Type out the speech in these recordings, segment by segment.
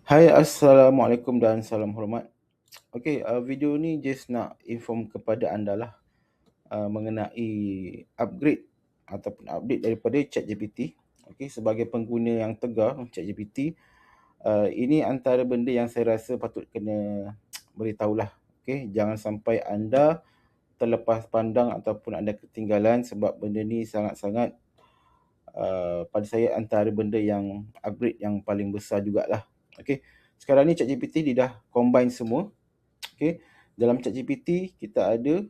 Hai, Assalamualaikum dan salam hormat. Okey, video ni just nak inform kepada anda lah mengenai upgrade ataupun update daripada ChatGPT. Okey, sebagai pengguna yang tegar ChatGPT, ini antara benda yang saya rasa patut kena beritahulah. Okey, jangan sampai anda terlepas pandang ataupun anda ketinggalan sebab benda ni sangat-sangat pada saya antara benda yang upgrade yang paling besar jugalah. Okey, sekarang ni ChatGPT dia dah combine semua. Okey, dalam ChatGPT kita ada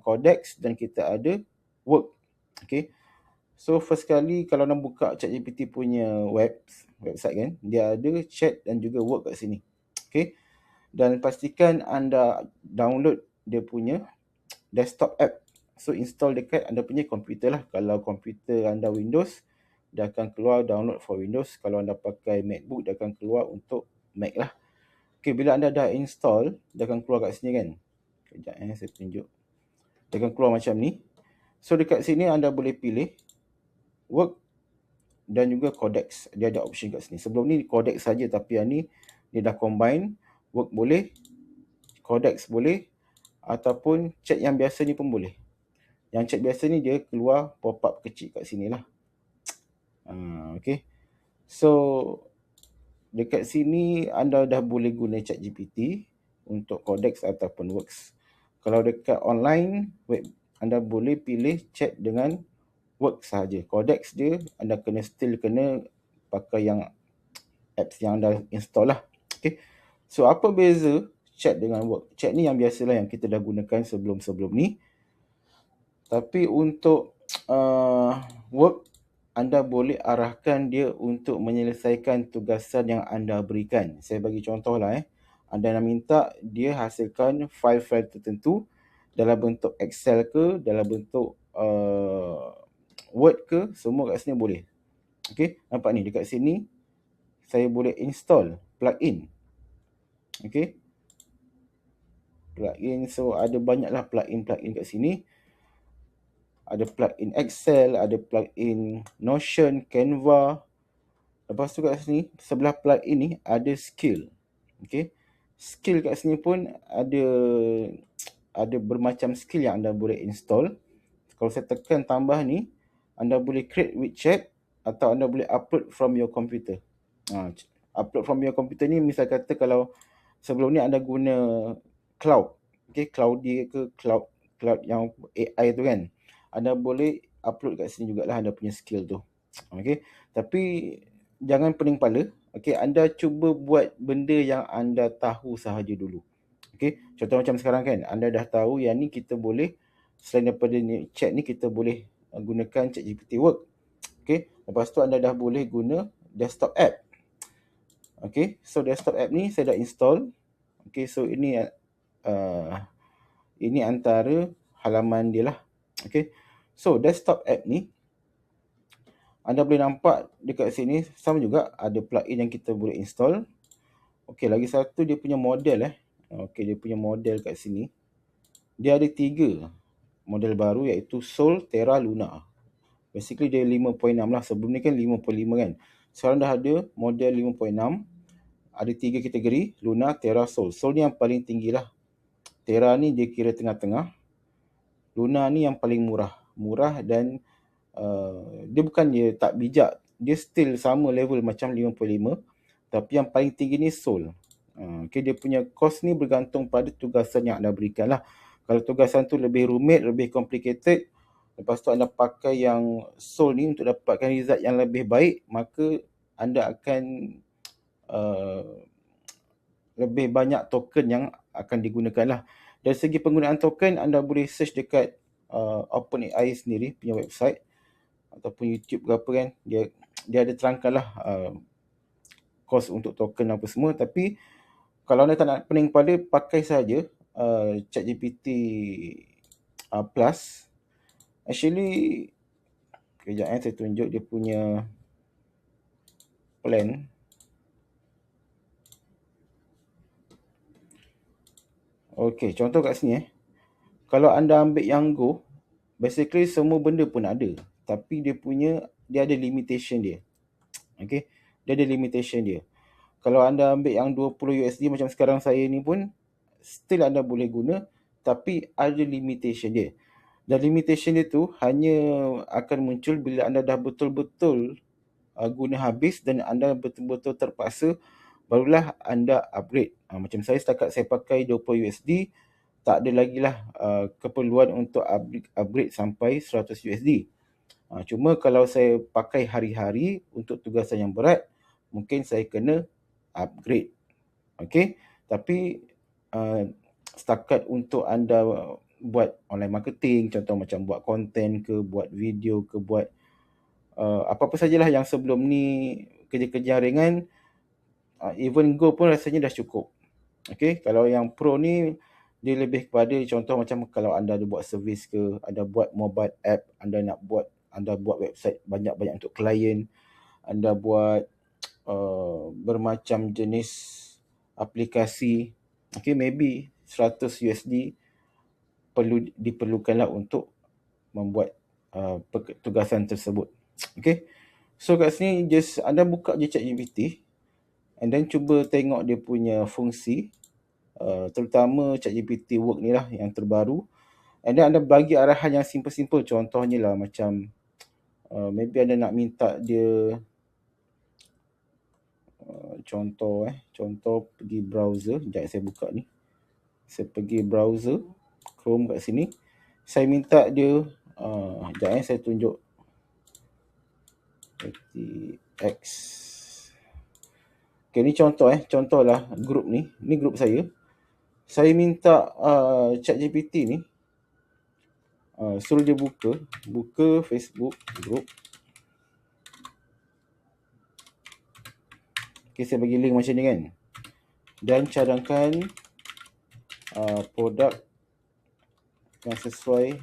Codex dan kita ada Work. Okey, so first kali kalau nak buka ChatGPT punya website kan, dia ada chat dan juga work kat sini. Okey, dan pastikan anda download dia punya desktop app. So install dekat anda punya komputer lah. Kalau komputer anda Windows, dia akan keluar download for Windows. Kalau anda pakai MacBook, dia akan keluar untuk Mac lah. Okay, bila anda dah install, dia akan keluar kat sini kan. Sekejap saya tunjuk. Dia akan keluar macam ni. So dekat sini anda boleh pilih Work dan juga Codex. Dia ada option kat sini. Sebelum ni Codex saja, tapi yang ni dia dah combine. Work boleh, Codex boleh, ataupun chat yang biasa ni pun boleh. Yang chat biasa ni dia keluar pop-up kecil kat sini lah. Okay. So dekat sini anda dah boleh guna ChatGPT untuk Codex ataupun Works. Kalau dekat online web, anda boleh pilih chat dengan Works sahaja. Codex dia anda still kena pakai yang apps yang anda install lah. Okay. So apa beza chat dengan Work? Chat ni yang biasalah yang kita dah gunakan sebelum-sebelum ni. Tapi untuk Work, anda boleh arahkan dia untuk menyelesaikan tugasan yang anda berikan. Saya bagi contoh lah. Anda nak minta dia hasilkan file-file tertentu dalam bentuk Excel ke, dalam bentuk Word ke, semua kat sini boleh. Okay, nampak ni dekat sini saya boleh install plugin. Okay, plugin, so ada banyaklah plugin kat sini. Ada plugin Excel, ada plugin Notion, Canva. Lepas tu kat sini, sebelah plugin ni ada skill. Okay, skill kat sini pun ada bermacam skill yang anda boleh install. Kalau saya tekan tambah ni, anda boleh create with chat atau anda boleh upload from your computer. Upload from your computer ni misal kata kalau sebelum ni anda guna cloud, okay, Cloudy ke cloud yang AI tu kan, anda boleh upload kat sini jugalah anda punya skill tu. Okay, tapi jangan pening kepala. Okay, anda cuba buat benda yang anda tahu sahaja dulu. Okay, contoh macam sekarang kan, anda dah tahu yang ni kita boleh, selain daripada ni, chat ni kita boleh gunakan ChatGPT Work. Okay, lepas tu anda dah boleh guna desktop app. Okay, so desktop app ni saya dah install. Okay, so ini antara halaman dia lah. Okay, so desktop app ni anda boleh nampak dekat sini sama juga ada plugin yang kita boleh install. Okay, lagi satu dia punya model Okay, dia punya model kat sini. Dia ada 3 model baru iaitu Sol, Terra, Luna. Basically dia 5.6 lah. Sebelum ni kan 5.5 kan. Sekarang dah ada model 5.6. Ada 3 kategori, Luna, Terra, Sol. Sol ni yang paling tinggi lah. Terra ni dia kira tengah-tengah. Luna ni yang paling murah dan dia bukan dia tak bijak, dia still sama level macam 55, tapi yang paling tinggi ni Sol. Okay, dia punya cost ni bergantung pada tugasan yang anda berikan lah. Kalau tugasan tu lebih rumit, lebih complicated, lepas tu anda pakai yang Sol ni untuk dapatkan result yang lebih baik, maka anda akan lebih banyak token yang akan digunakan lah. Dari segi penggunaan token, anda boleh search dekat OpenAI sendiri punya website ataupun YouTube ke apa kan, dia ada terangkan lah cost untuk token apa semua. Tapi kalau anda tak nak pening kepala, pakai saja ChatGPT Plus. Actually, kejap saya tunjuk dia punya plan. Okay, contoh kat sini kalau anda ambil yang Go, basically semua benda pun ada, tapi dia ada limitation dia. Okay, dia ada limitation dia. Kalau anda ambil yang 20 USD macam sekarang saya ni pun, still anda boleh guna, tapi ada limitation dia. Dan limitation dia tu hanya akan muncul bila anda dah betul-betul guna habis dan anda betul-betul terpaksa, barulah anda upgrade. Macam saya setakat saya pakai 20 USD, tak ada lagi lah keperluan untuk upgrade sampai 100 USD. Cuma kalau saya pakai hari-hari untuk tugasan yang berat, mungkin saya kena upgrade. Okey, tapi setakat untuk anda buat online marketing, contoh macam buat konten ke, buat video ke, buat apa-apa sajalah yang sebelum ni kerja-kerja ringan, even Go pun rasanya dah cukup. Okey, kalau yang Pro ni dia lebih kepada contoh macam kalau anda ada buat servis ke, anda buat mobile app, anda buat website banyak-banyak untuk klien, anda buat bermacam jenis aplikasi, okay, maybe 100 USD diperlukanlah untuk membuat tugasan tersebut. Okay, so kat sini just anda buka je ChatGPT and then cuba tengok dia punya fungsi, terutama ChatGPT Work ni lah yang terbaru, and then anda bagi arahan yang simple-simple. Contohnya lah macam maybe anda nak minta dia contoh pergi browser. Sekejap saya buka ni. Saya pergi browser Chrome kat sini. Saya minta dia sekejap saya tunjuk X. Okay, ni contohlah grup ni. Ni grup saya. Saya minta ChatGPT ni suruh dia buka Facebook group. Okay, saya bagi link macam ni kan. Dan cadangkan produk yang sesuai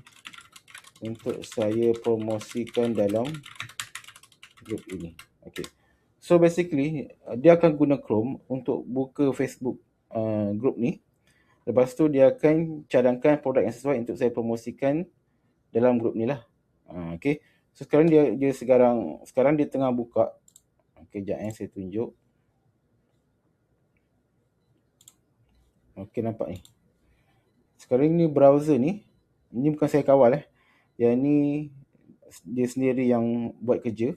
untuk saya promosikan dalam grup ini. Okay. So basically dia akan guna Chrome untuk buka Facebook group ni. Lepas tu dia akan cadangkan produk yang sesuai untuk saya promosikan dalam grup ni lah. Okay. So sekarang sekarang dia tengah buka. Okay, sekejap saya tunjuk. Okay, nampak ni. Sekarang ni browser ni bukan saya kawal Yang ni dia sendiri yang buat kerja.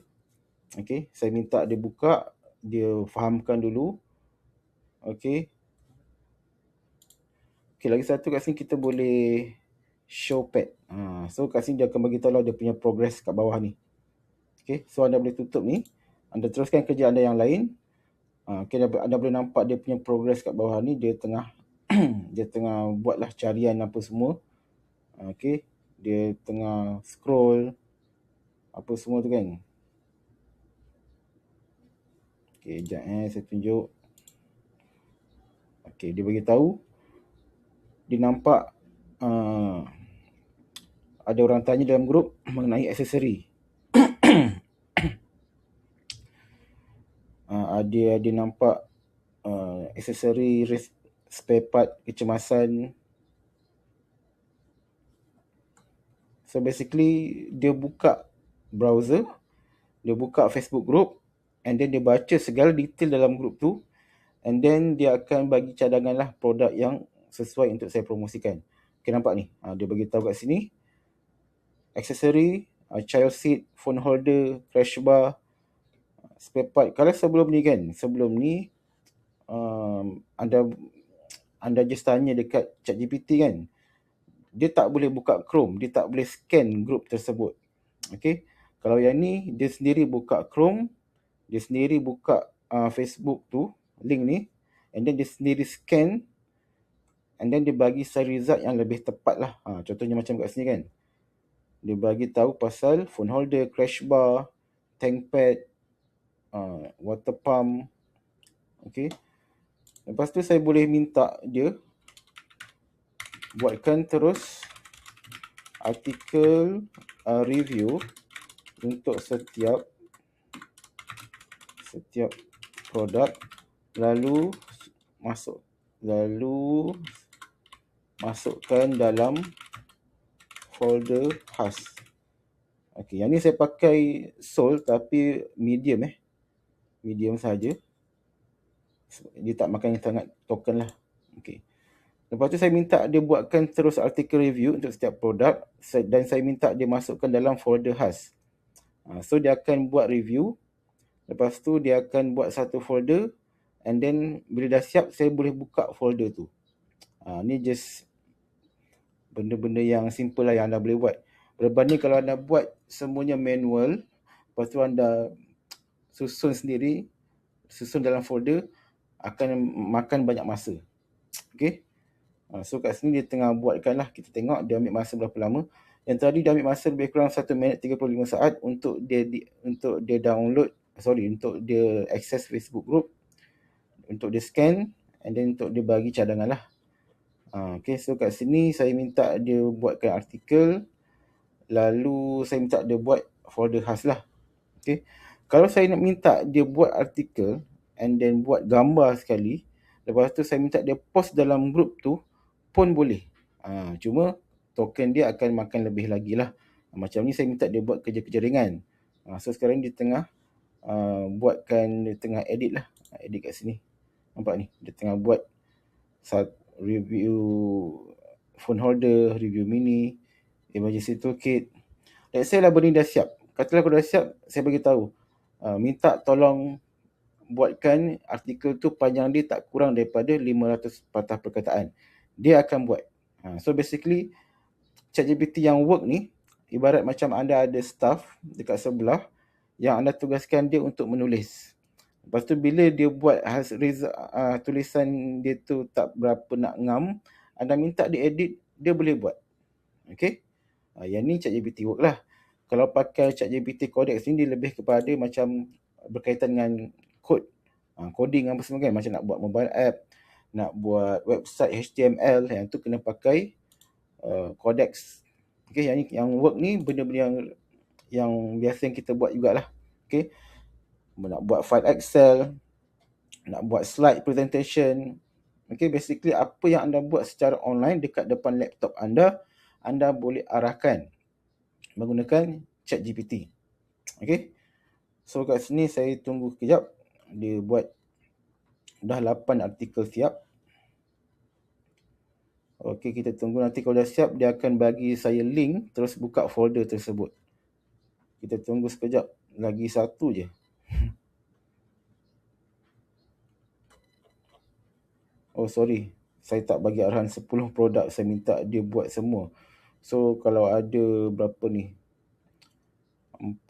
Okay, saya minta dia buka, dia fahamkan dulu. Okay. Okay, lagi satu kat sini kita boleh show pad. So kat sini dia akan bagi tahu lah dia punya progress kat bawah ni. Okay, so anda boleh tutup ni. Anda teruskan kerja anda yang lain. Okay, anda boleh nampak dia punya progress kat bawah ni. Dia tengah dia tengah buatlah carian apa semua. Okay, dia tengah scroll apa semua tu kan. Okay, sekejap saya tunjuk. Okay, dia bagi tahu. Dia nampak ada orang tanya dalam grup mengenai aksesori. Dia nampak aksesori spare part kecemasan. So basically dia buka browser, dia buka Facebook group, and then dia baca segala detail dalam group tu, and then dia akan bagi cadangan lah produk yang sesuai untuk saya promosikan. Okay, nampak ni. Dia bagi tahu kat sini. Aksesori, child seat, phone holder, crash bar, spare part. Kalau sebelum ni anda just tanya dekat ChatGPT kan, dia tak boleh buka Chrome, dia tak boleh scan group tersebut. Okay, kalau yang ni dia sendiri buka Chrome, dia sendiri buka Facebook tu, link ni, and then dia sendiri scan, and then dia bagi saya result yang lebih tepat lah. Contohnya macam kat sini kan, dia bagi tahu pasal phone holder, crash bar, tank pad, water pump. Okay, lepas tu saya boleh minta dia buatkan terus artikel review untuk setiap produk, lalu masukkan dalam folder khas. Okay, yang ni saya pakai Soul tapi medium saja. Dia tak makan sangat token lah. Okay. Lepas tu saya minta dia buatkan terus artikel review untuk setiap produk dan saya minta dia masukkan dalam folder khas. So dia akan buat review. Lepas tu dia akan buat satu folder and then bila dah siap saya boleh buka folder tu. Ni just benda-benda yang simple lah yang anda boleh buat. Berbanding kalau anda buat semuanya manual, lepas tu anda susun sendiri, susun dalam folder, akan makan banyak masa. Okay. So kat sini dia tengah buatkan lah. Kita tengok dia ambil masa berapa lama. Yang tadi dia ambil masa lebih kurang 1 minit 35 saat untuk dia download, untuk dia access Facebook group, untuk dia scan and then untuk dia bagi cadangan lah. Okay, so kat sini saya minta dia buatkan artikel, lalu saya minta dia buat folder khas lah. Okay. Kalau saya nak minta dia buat artikel and then buat gambar sekali, lepas tu saya minta dia post dalam group tu pun boleh. Cuma token dia akan makan lebih lagi lah. Macam ni saya minta dia buat kerja-kerja ringan. So sekarang dia tengah dia tengah edit lah. Edit kat sini. Nampak ni? Dia tengah buat review phone holder, review mini, emergency toolkit. Let's say lah benda ni dah siap. Katalah aku dah siap, saya bagi tahu. Minta tolong buatkan artikel tu panjang dia tak kurang daripada 500 patah perkataan. Dia akan buat. So basically ChatGPT yang work ni ibarat macam anda ada staff dekat sebelah yang anda tugaskan dia untuk menulis. Lepas tu bila dia buat tulisan dia tu tak berapa nak ngam, anda minta dia edit, dia boleh buat. Okay. Yang ni ChatGPT work lah. Kalau pakai ChatGPT Codex ni dia lebih kepada macam berkaitan dengan kod, coding apa semua kan, macam nak buat mobile app, nak buat website HTML, yang tu kena pakai Codex. Okay, yang work ni benda-benda yang biasa yang kita buat jugalah. Okay, nak buat file Excel, nak buat slide presentation. Okay, basically apa yang anda buat secara online dekat depan laptop anda boleh arahkan menggunakan ChatGPT. Okay, so kat sini saya tunggu kejap. Dia buat dah 8 artikel siap. Okey, kita tunggu nanti kalau dah siap dia akan bagi saya link terus buka folder tersebut. Kita tunggu sekejap, lagi satu je. Oh sorry, saya tak bagi arahan 10 produk, saya minta dia buat semua. So kalau ada berapa ni? 4.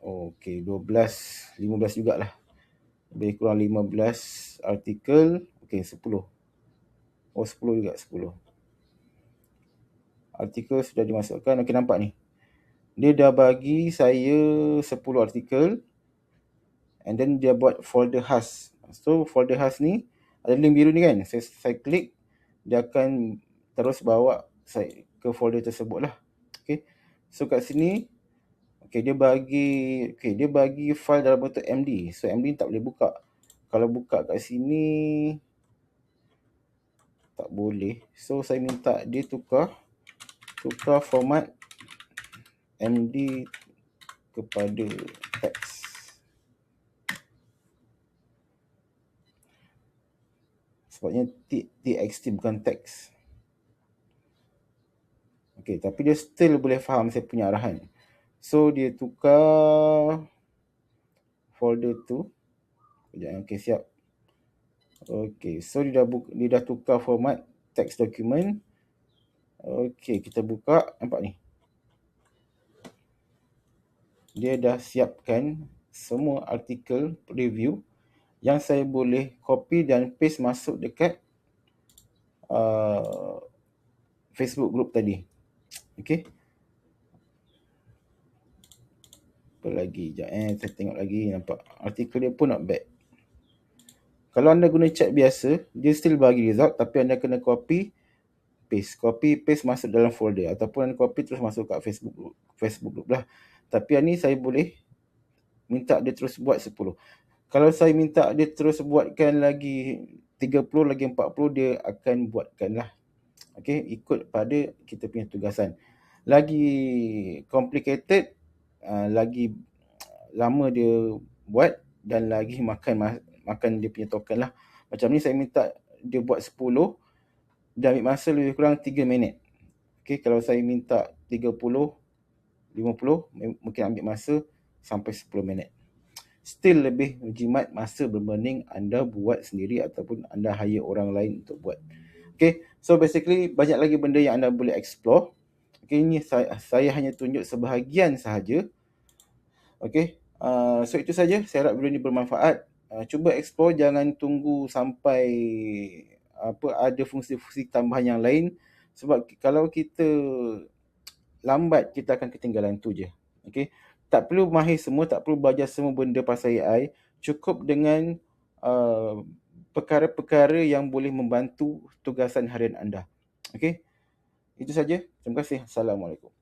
Okey, 12, 15 jugalah. Lebih kurang 15 artikel. Okey, 10. Oh 10 juga, 10. Artikel sudah dimasukkan. Okey, nampak ni. Dia dah bagi saya 10 artikel. And then dia buat folder khas. So folder khas ni ada link biru ni kan. Saya klik, dia akan terus bawa saya ke folder tersebut lah. Okay. So kat sini dia bagi file dalam bentuk MD. So MD tak boleh buka. Kalau buka kat sini tak boleh. So saya minta dia tukar format MD kepada teks. Sebabnya TXT bukan teks. Okay, tapi dia still boleh faham saya punya arahan. So dia tukar folder tu. Sekejap, okay, siap. Okay, so dia dah tukar format text document. Okay, kita buka. Nampak ni. Dia dah siapkan semua artikel review yang saya boleh copy dan paste masuk dekat Facebook group tadi. Okay. Apa lagi? Sekejap saya tengok lagi. Nampak artikel dia pun not bad. Kalau anda guna chat biasa, dia still bagi result, tapi anda kena copy paste masuk dalam folder, ataupun anda copy terus masuk kat Facebook group lah. Tapi ni saya boleh minta dia terus buat 10. Kalau saya minta dia terus buatkan lagi 30, lagi 40, dia akan buatkan lah. Okay, ikut pada kita punya tugasan. Lagi complicated, lagi lama dia buat, dan lagi makan dia punya token lah. Macam ni saya minta dia buat 10, dia ambil masa lebih kurang 3 minit. Okay, kalau saya minta 30, 50, mungkin ambil masa sampai 10 minit. Still lebih jimat masa berbanding anda buat sendiri ataupun anda hire orang lain untuk buat. Okay, so basically banyak lagi benda yang anda boleh explore. Okay, ini saya hanya tunjuk sebahagian sahaja. Okay, so itu saja. Saya harap video ini bermanfaat. Cuba explore, jangan tunggu sampai ada fungsi-fungsi tambahan yang lain. Sebab kalau kita lambat, kita akan ketinggalan tu je. Okay, tak perlu mahir semua, tak perlu belajar semua benda pasal AI. Cukup dengan perkara-perkara yang boleh membantu tugasan harian anda. Okay, itu saja. Terima kasih. Assalamualaikum.